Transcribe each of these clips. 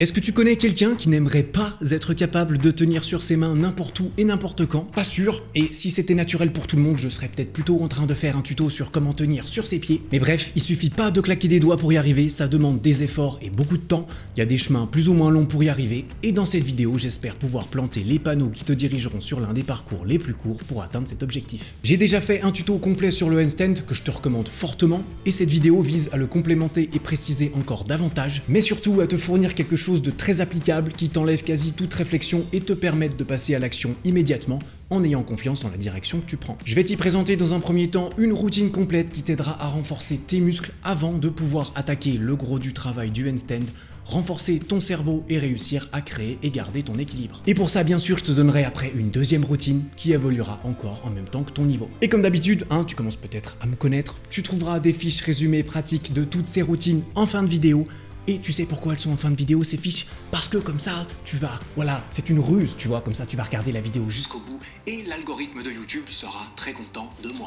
Est-ce que tu connais quelqu'un qui n'aimerait pas être capable de tenir sur ses mains n'importe où et n'importe quand? Pas sûr, et si c'était naturel pour tout le monde, je serais peut-être plutôt en train de faire un tuto sur comment tenir sur ses pieds. Mais bref, il suffit pas de claquer des doigts pour y arriver, ça demande des efforts et beaucoup de temps, il y a des chemins plus ou moins longs pour y arriver, et dans cette vidéo, j'espère pouvoir planter les panneaux qui te dirigeront sur l'un des parcours les plus courts pour atteindre cet objectif. J'ai déjà fait un tuto complet sur le handstand que je te recommande fortement, et cette vidéo vise à le complémenter et préciser encore davantage, mais surtout à te fournir quelque chose de très applicable qui t'enlève quasi toute réflexion et te permette de passer à l'action immédiatement en ayant confiance dans la direction que tu prends. Je vais t'y présenter dans un premier temps une routine complète qui t'aidera à renforcer tes muscles avant de pouvoir attaquer le gros du travail du handstand, renforcer ton cerveau et réussir à créer et garder ton équilibre. Et pour ça, bien sûr, je te donnerai après une deuxième routine qui évoluera encore en même temps que ton niveau. Et comme d'habitude, tu commences peut-être à me connaître, tu trouveras des fiches résumées pratiques de toutes ces routines en fin de vidéo. Et tu sais pourquoi elles sont en fin de vidéo ces fiches? Parce que comme ça, voilà, c'est une ruse, tu vois, comme ça tu vas regarder la vidéo jusqu'au bout et l'algorithme de YouTube sera très content de moi.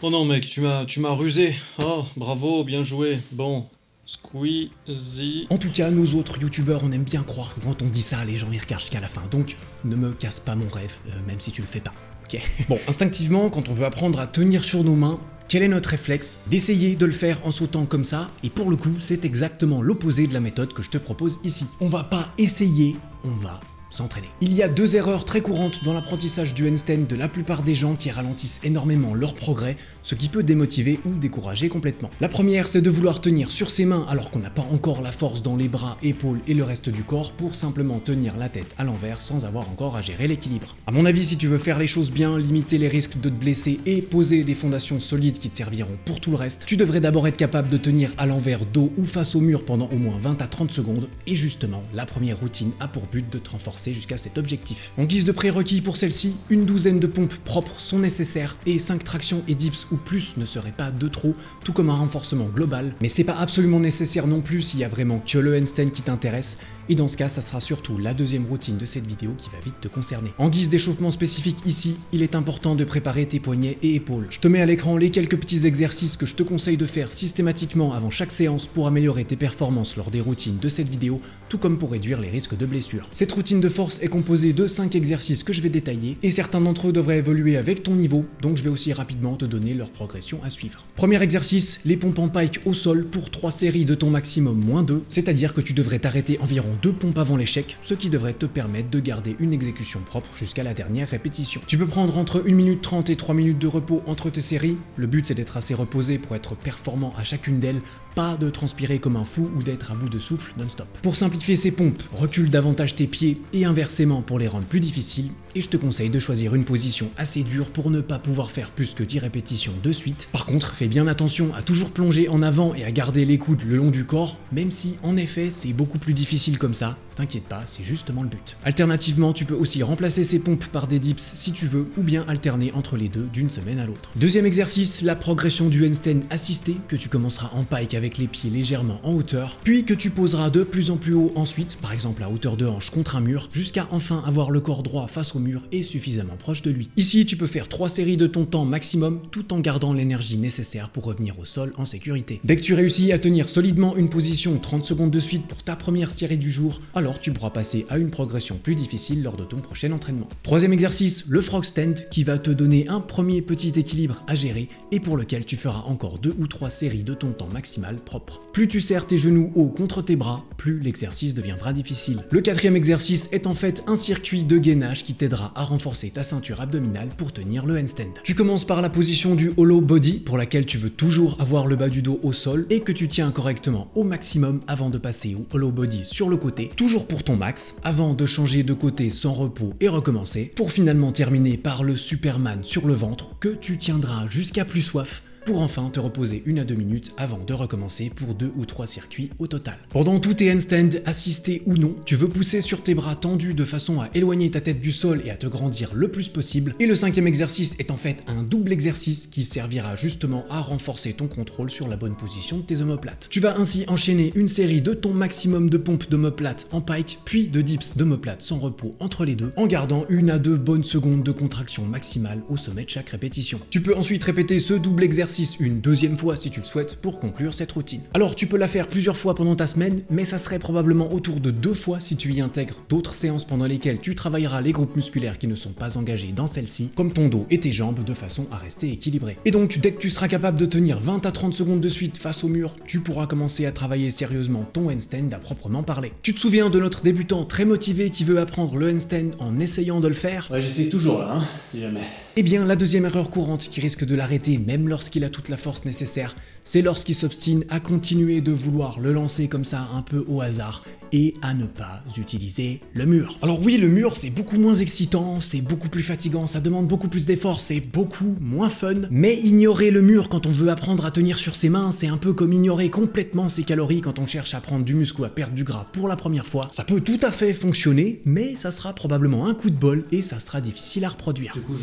Oh non mec, tu m'as rusé. Oh, bravo, bien joué. Bon, squeezie. En tout cas, nous autres youtubeurs, on aime bien croire que quand on dit ça, les gens y regardent jusqu'à la fin. Donc, ne me casse pas mon rêve, même si tu le fais pas. Ok. Bon, instinctivement, quand on veut apprendre à tenir sur nos mains, quel est notre réflexe? D'essayer de le faire en sautant comme ça, et pour le coup, c'est exactement l'opposé de la méthode que je te propose ici. On va pas essayer, on va s'entraîner. Il y a deux erreurs très courantes dans l'apprentissage du handstand de la plupart des gens qui ralentissent énormément leur progrès, ce qui peut démotiver ou décourager complètement. La première, c'est de vouloir tenir sur ses mains alors qu'on n'a pas encore la force dans les bras, épaules et le reste du corps pour simplement tenir la tête à l'envers sans avoir encore à gérer l'équilibre. À mon avis, si tu veux faire les choses bien, limiter les risques de te blesser et poser des fondations solides qui te serviront pour tout le reste, tu devrais d'abord être capable de tenir à l'envers, dos ou face au mur pendant au moins 20 à 30 secondes, et justement, la première routine a pour but de te renforcer jusqu'à cet objectif. En guise de prérequis pour celle-ci, une douzaine de pompes propres sont nécessaires et 5 tractions et dips ou plus ne seraient pas de trop, tout comme un renforcement global, mais c'est pas absolument nécessaire non plus s'il y a vraiment que le handstand qui t'intéresse, et dans ce cas, ça sera surtout la deuxième routine de cette vidéo qui va vite te concerner. En guise d'échauffement spécifique ici, il est important de préparer tes poignets et épaules. Je te mets à l'écran les quelques petits exercices que je te conseille de faire systématiquement avant chaque séance pour améliorer tes performances lors des routines de cette vidéo, tout comme pour réduire les risques de blessures. Cette routine de force est composée de 5 exercices que je vais détailler, et certains d'entre eux devraient évoluer avec ton niveau, donc je vais aussi rapidement te donner leur progression à suivre. Premier exercice, les pompes en pike au sol pour 3 séries de ton maximum -2, c'est-à-dire que tu devrais t'arrêter environ 2 pompes avant l'échec, ce qui devrait te permettre de garder une exécution propre jusqu'à la dernière répétition. Tu peux prendre entre 1 minute 30 et 3 minutes de repos entre tes séries, le but c'est d'être assez reposé pour être performant à chacune d'elles, pas de transpirer comme un fou ou d'être à bout de souffle non-stop. Pour simplifier ces pompes, recule davantage tes pieds et inversement pour les rendre plus difficiles, et je te conseille de choisir une position assez dure pour ne pas pouvoir faire plus que 10 répétitions de suite. Par contre, fais bien attention à toujours plonger en avant et à garder les coudes le long du corps, même si en effet c'est beaucoup plus difficile comme ça, t'inquiète pas, c'est justement le but. Alternativement, tu peux aussi remplacer ces pompes par des dips si tu veux, ou bien alterner entre les deux d'une semaine à l'autre. Deuxième exercice, la progression du handstand assisté, que tu commenceras en pike avec les pieds légèrement en hauteur, puis que tu poseras de plus en plus haut ensuite, par exemple à hauteur de hanche contre un mur, jusqu'à enfin avoir le corps droit face au mur et suffisamment proche de lui. Ici, tu peux faire 3 séries de ton temps maximum tout en gardant l'énergie nécessaire pour revenir au sol en sécurité. Dès que tu réussis à tenir solidement une position 30 secondes de suite pour ta première série du jour, alors tu pourras passer à une progression plus difficile lors de ton prochain entraînement. Troisième exercice, le frog stand, qui va te donner un premier petit équilibre à gérer et pour lequel tu feras encore 2 ou 3 séries de ton temps maximal propre. Plus tu serres tes genoux haut contre tes bras, plus l'exercice deviendra difficile. Le quatrième exercice est en fait un circuit de gainage qui t'aidera à renforcer ta ceinture abdominale pour tenir le handstand. Tu commences par la position du hollow body pour laquelle tu veux toujours avoir le bas du dos au sol et que tu tiens correctement au maximum avant de passer au hollow body sur le côté, toujours pour ton max, avant de changer de côté sans repos et recommencer, pour finalement terminer par le Superman sur le ventre que tu tiendras jusqu'à plus soif, pour enfin te reposer 1 à 2 minutes avant de recommencer pour 2 ou 3 circuits au total. Pendant tous tes handstands, assistés ou non, tu veux pousser sur tes bras tendus de façon à éloigner ta tête du sol et à te grandir le plus possible, et le 5e exercice est en fait un double exercice qui servira justement à renforcer ton contrôle sur la bonne position de tes omoplates. Tu vas ainsi enchaîner une série de ton maximum de pompes d'omoplates en pike, puis de dips d'omoplates sans repos entre les deux, en gardant 1 à 2 bonnes secondes de contraction maximale au sommet de chaque répétition. Tu peux ensuite répéter ce double exercice exercice une deuxième fois si tu le souhaites pour conclure cette routine. Alors tu peux la faire plusieurs fois pendant ta semaine, mais ça serait probablement autour de 2 fois si tu y intègres d'autres séances pendant lesquelles tu travailleras les groupes musculaires qui ne sont pas engagés dans celle-ci, comme ton dos et tes jambes, de façon à rester équilibré. Et donc dès que tu seras capable de tenir 20 à 30 secondes de suite face au mur, tu pourras commencer à travailler sérieusement ton handstand à proprement parler. Tu te souviens de notre débutant très motivé qui veut apprendre le handstand en essayant de le faire? Ouais, j'essaie toujours là, si jamais. Eh bien, la deuxième erreur courante qui risque de l'arrêter même lorsqu'il a toute la force nécessaire, c'est lorsqu'il s'obstine à continuer de vouloir le lancer comme ça un peu au hasard et à ne pas utiliser le mur. Alors oui, le mur c'est beaucoup moins excitant, c'est beaucoup plus fatigant, ça demande beaucoup plus d'efforts, c'est beaucoup moins fun, mais ignorer le mur quand on veut apprendre à tenir sur ses mains, c'est un peu comme ignorer complètement ses calories quand on cherche à prendre du muscle ou à perdre du gras pour la première fois. Ça peut tout à fait fonctionner, mais ça sera probablement un coup de bol et ça sera difficile à reproduire. Du coup,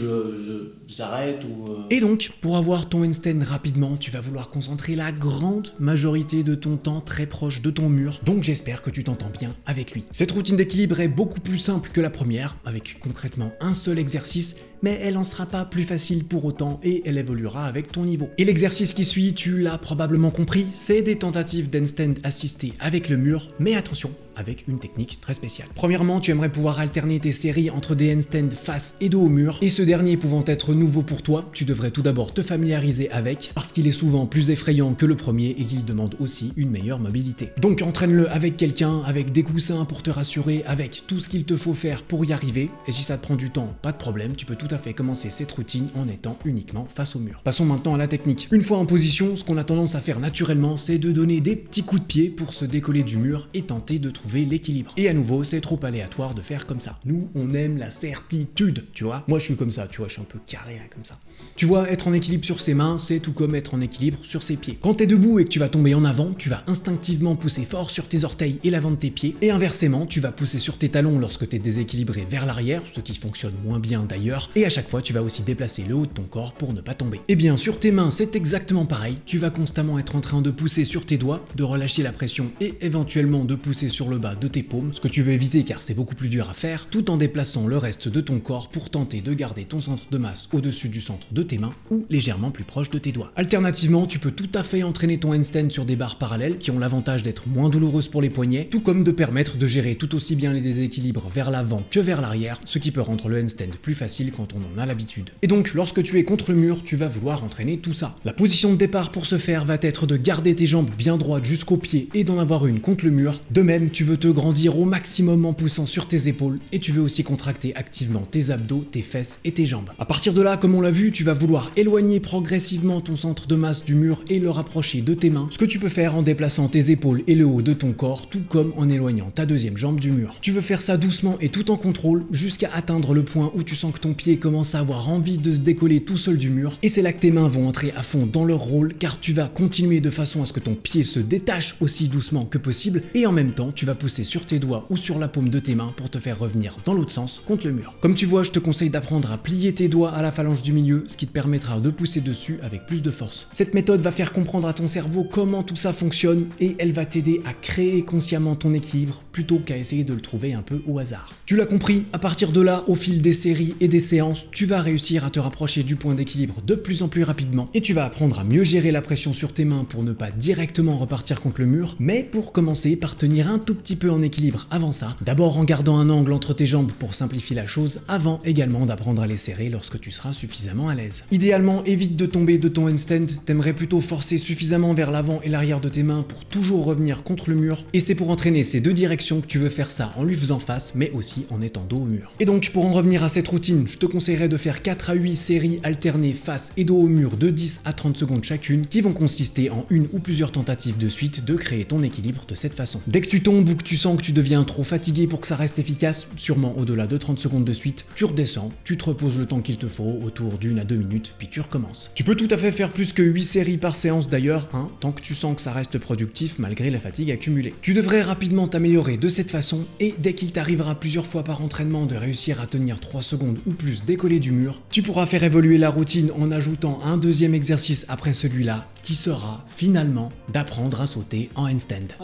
j'arrête ou... Et donc, pour avoir ton handstand rapidement, tu vas vouloir concentrer la grande majorité de ton temps très proche de ton mur, donc j'espère que tu t'entends bien avec lui. Cette routine d'équilibre est beaucoup plus simple que la première, avec concrètement un seul exercice, mais elle en sera pas plus facile pour autant et elle évoluera avec ton niveau. Et l'exercice qui suit, tu l'as probablement compris, c'est des tentatives d'handstand assistées avec le mur, mais attention, avec une technique très spéciale. Premièrement, tu aimerais pouvoir alterner tes séries entre des handstands face et dos au mur, et ce dernier pouvant être nouveau pour toi, tu devrais tout d'abord te familiariser avec, parce qu'il est souvent plus effrayant que le premier et qu'il demande aussi une meilleure mobilité. Donc entraîne-le avec quelqu'un, avec des coussins pour te rassurer, avec tout ce qu'il te faut faire pour y arriver, et si ça te prend du temps, pas de problème, tu peux tout à fait commencer cette routine en étant uniquement face au mur. Passons maintenant à la technique. Une fois en position, ce qu'on a tendance à faire naturellement, c'est de donner des petits coups de pied pour se décoller du mur et tenter de trouver l'équilibre. Et à nouveau, c'est trop aléatoire de faire comme ça. Nous, on aime la certitude, tu vois. Moi, je suis comme ça, tu vois, je suis un peu carré là, comme ça. Tu vois, être en équilibre sur ses mains, c'est tout comme être en équilibre sur ses pieds. Quand t'es debout et que tu vas tomber en avant, tu vas instinctivement pousser fort sur tes orteils et l'avant de tes pieds, et inversement, tu vas pousser sur tes talons lorsque t'es déséquilibré vers l'arrière, ce qui fonctionne moins bien d'ailleurs, et à chaque fois, tu vas aussi déplacer le haut de ton corps pour ne pas tomber. Et bien, sur tes mains, c'est exactement pareil. Tu vas constamment être en train de pousser sur tes doigts, de relâcher la pression et éventuellement de pousser sur le bas de tes paumes, ce que tu veux éviter car c'est beaucoup plus dur à faire, tout en déplaçant le reste de ton corps pour tenter de garder ton centre de masse au-dessus du centre de tes mains ou légèrement plus proche de tes doigts. Alternativement, tu peux tout à fait entraîner ton handstand sur des barres parallèles qui ont l'avantage d'être moins douloureuses pour les poignets, tout comme de permettre de gérer tout aussi bien les déséquilibres vers l'avant que vers l'arrière, ce qui peut rendre le handstand plus facile quand on en a l'habitude. Et donc, lorsque tu es contre le mur, tu vas vouloir entraîner tout ça. La position de départ pour ce faire va être de garder tes jambes bien droites jusqu'aux pieds et d'en avoir une contre le mur. De même, tu veux te grandir au maximum en poussant sur tes épaules et tu veux aussi contracter activement tes abdos, tes fesses et tes jambes. À partir de là, comme on l'a vu, tu vas vouloir éloigner progressivement ton centre de masse du mur et le rapprocher de tes mains, ce que tu peux faire en déplaçant tes épaules et le haut de ton corps, tout comme en éloignant ta deuxième jambe du mur. Tu veux faire ça doucement et tout en contrôle jusqu'à atteindre le point où tu sens que ton pied commence à avoir envie de se décoller tout seul du mur, et c'est là que tes mains vont entrer à fond dans leur rôle car tu vas continuer de façon à ce que ton pied se détache aussi doucement que possible et en même temps tu vas pousser sur tes doigts ou sur la paume de tes mains pour te faire revenir dans l'autre sens contre le mur. Comme tu vois, je te conseille d'apprendre à plier tes doigts à la phalange du milieu, ce qui te permettra de pousser dessus avec plus de force. Cette méthode va faire comprendre à ton cerveau comment tout ça fonctionne et elle va t'aider à créer consciemment ton équilibre plutôt qu'à essayer de le trouver un peu au hasard. Tu l'as compris, à partir de là, au fil des séries et des séances, tu vas réussir à te rapprocher du point d'équilibre de plus en plus rapidement et tu vas apprendre à mieux gérer la pression sur tes mains pour ne pas directement repartir contre le mur, mais pour commencer par tenir un tout petit peu en équilibre avant ça, d'abord en gardant un angle entre tes jambes pour simplifier la chose, avant également d'apprendre à les serrer lorsque tu seras suffisamment à l'aise. Idéalement, évite de tomber de ton handstand, t'aimerais plutôt forcer suffisamment vers l'avant et l'arrière de tes mains pour toujours revenir contre le mur, et c'est pour entraîner ces deux directions que tu veux faire ça en lui faisant face, mais aussi en étant dos au mur. Et donc, pour en revenir à cette routine, je te conseillerais de faire 4 à 8 séries alternées face et dos au mur de 10 à 30 secondes chacune, qui vont consister en une ou plusieurs tentatives de suite de créer ton équilibre de cette façon. Dès que tu tombes ou que tu sens que tu deviens trop fatigué pour que ça reste efficace, sûrement au-delà de 30 secondes de suite, tu redescends, tu te reposes le temps qu'il te faut, autour d'1 à 2 minutes, puis tu recommences. Tu peux tout à fait faire plus que 8 séries par séance d'ailleurs, tant que tu sens que ça reste productif malgré la fatigue accumulée. Tu devrais rapidement t'améliorer de cette façon, et dès qu'il t'arrivera plusieurs fois par entraînement de réussir à tenir 3 secondes ou plus décollé du mur, tu pourras faire évoluer la routine en ajoutant un deuxième exercice après celui-là, qui sera finalement d'apprendre à sauter en handstand.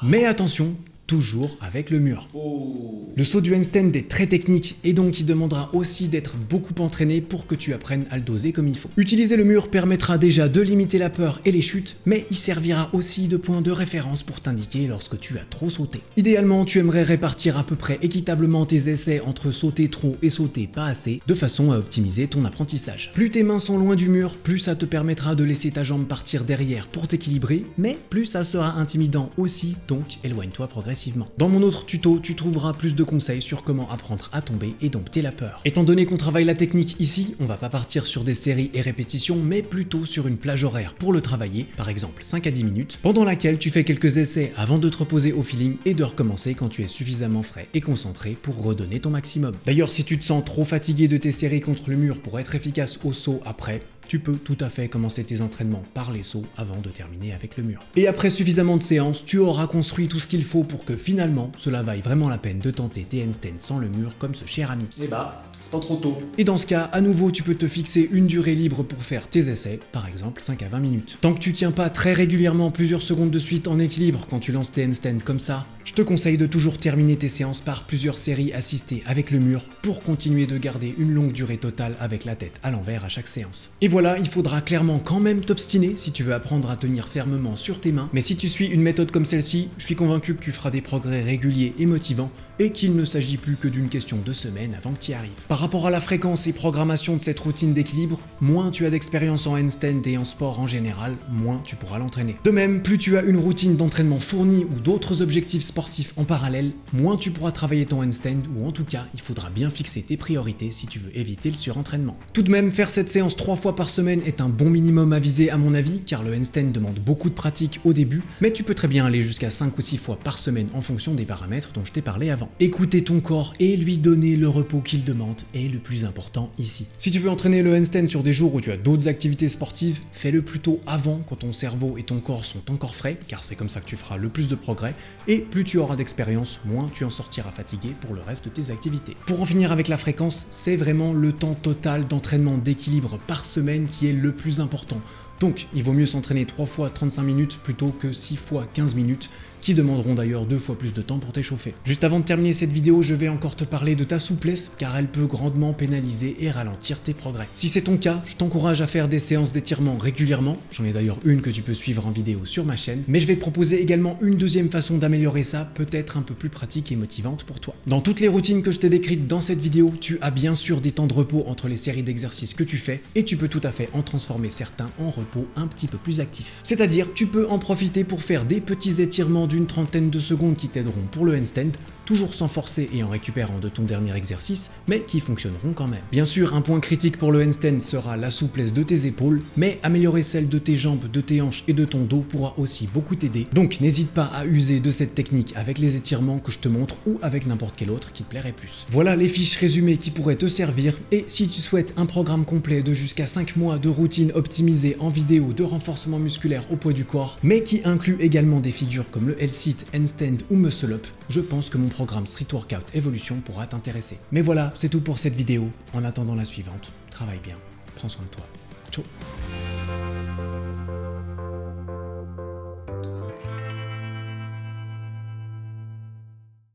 Mais attention, toujours avec le mur. Oh. Le saut du handstand est très technique et donc il demandera aussi d'être beaucoup entraîné pour que tu apprennes à le doser comme il faut. Utiliser le mur permettra déjà de limiter la peur et les chutes, mais il servira aussi de point de référence pour t'indiquer lorsque tu as trop sauté. Idéalement, tu aimerais répartir à peu près équitablement tes essais entre sauter trop et sauter pas assez, de façon à optimiser ton apprentissage. Plus tes mains sont loin du mur, plus ça te permettra de laisser ta jambe partir derrière pour t'équilibrer, mais plus ça sera intimidant aussi, donc éloigne-toi progressivement. Dans mon autre tuto, tu trouveras plus de conseils sur comment apprendre à tomber et dompter la peur. Étant donné qu'on travaille la technique ici, on va pas partir sur des séries et répétitions, mais plutôt sur une plage horaire pour le travailler, par exemple 5 à 10 minutes, pendant laquelle tu fais quelques essais avant de te reposer au feeling et de recommencer quand tu es suffisamment frais et concentré pour redonner ton maximum. D'ailleurs, si tu te sens trop fatigué de tes séries contre le mur pour être efficace au saut après, tu peux tout à fait commencer tes entraînements par les sauts avant de terminer avec le mur. Et après suffisamment de séances, tu auras construit tout ce qu'il faut pour que finalement, cela vaille vraiment la peine de tenter tes handstands sans le mur comme ce cher ami. Eh bah, c'est pas trop tôt. Et dans ce cas, à nouveau, tu peux te fixer une durée libre pour faire tes essais, par exemple 5 à 20 minutes. Tant que tu tiens pas très régulièrement plusieurs secondes de suite en équilibre quand tu lances tes handstands comme ça, je te conseille de toujours terminer tes séances par plusieurs séries assistées avec le mur pour continuer de garder une longue durée totale avec la tête à l'envers à chaque séance. Et voilà, il faudra clairement quand même t'obstiner si tu veux apprendre à tenir fermement sur tes mains, mais si tu suis une méthode comme celle-ci, je suis convaincu que tu feras des progrès réguliers et motivants et qu'il ne s'agit plus que d'une question de semaines avant que tu y arrives. Par rapport à la fréquence et programmation de cette routine d'équilibre, moins tu as d'expérience en handstand et en sport en général, moins tu pourras l'entraîner. De même, plus tu as une routine d'entraînement fournie ou d'autres objectifs sportifs en parallèle, moins tu pourras travailler ton handstand ou en tout cas, il faudra bien fixer tes priorités si tu veux éviter le surentraînement. Tout de même, faire cette séance 3 fois par semaine est un bon minimum à viser à mon avis, car le handstand demande beaucoup de pratique au début, mais tu peux très bien aller jusqu'à 5 ou 6 fois par semaine en fonction des paramètres dont je t'ai parlé avant. Écouter ton corps et lui donner le repos qu'il demande est le plus important ici. Si tu veux entraîner le handstand sur des jours où tu as d'autres activités sportives, fais-le plutôt avant quand ton cerveau et ton corps sont encore frais, car c'est comme ça que tu feras le plus de progrès, et plus tu auras d'expérience, moins tu en sortiras fatigué pour le reste de tes activités. Pour en finir avec la fréquence, c'est vraiment le temps total d'entraînement d'équilibre par semaine qui est le plus important. Donc, il vaut mieux s'entraîner 3 fois 35 minutes plutôt que 6 fois 15 minutes, qui demanderont d'ailleurs 2 fois plus de temps pour t'échauffer. Juste avant de terminer cette vidéo, je vais encore te parler de ta souplesse, car elle peut grandement pénaliser et ralentir tes progrès. Si c'est ton cas, je t'encourage à faire des séances d'étirement régulièrement, j'en ai d'ailleurs une que tu peux suivre en vidéo sur ma chaîne, mais je vais te proposer également une deuxième façon d'améliorer ça, peut-être un peu plus pratique et motivante pour toi. Dans toutes les routines que je t'ai décrites dans cette vidéo, tu as bien sûr des temps de repos entre les séries d'exercices que tu fais, et tu peux tout à fait en transformer certains en repos un petit peu plus actifs. C'est-à-dire, tu peux en profiter pour faire des petits étirements d'une trentaine de secondes qui t'aideront pour le handstand, toujours sans forcer et en récupérant de ton dernier exercice, mais qui fonctionneront quand même. Bien sûr, un point critique pour le handstand sera la souplesse de tes épaules, mais améliorer celle de tes jambes, de tes hanches et de ton dos pourra aussi beaucoup t'aider. Donc n'hésite pas à user de cette technique avec les étirements que je te montre ou avec n'importe quel autre qui te plairait plus. Voilà les fiches résumées qui pourraient te servir, et si tu souhaites un programme complet de jusqu'à 5 mois de routine optimisée en vidéo de renforcement musculaire au poids du corps, mais qui inclut également des figures comme le L-sit, handstand ou muscle up, je pense que mon programme Street Workout Evolution pourra t'intéresser. Mais voilà, c'est tout pour cette vidéo. En attendant la suivante, travaille bien, prends soin de toi.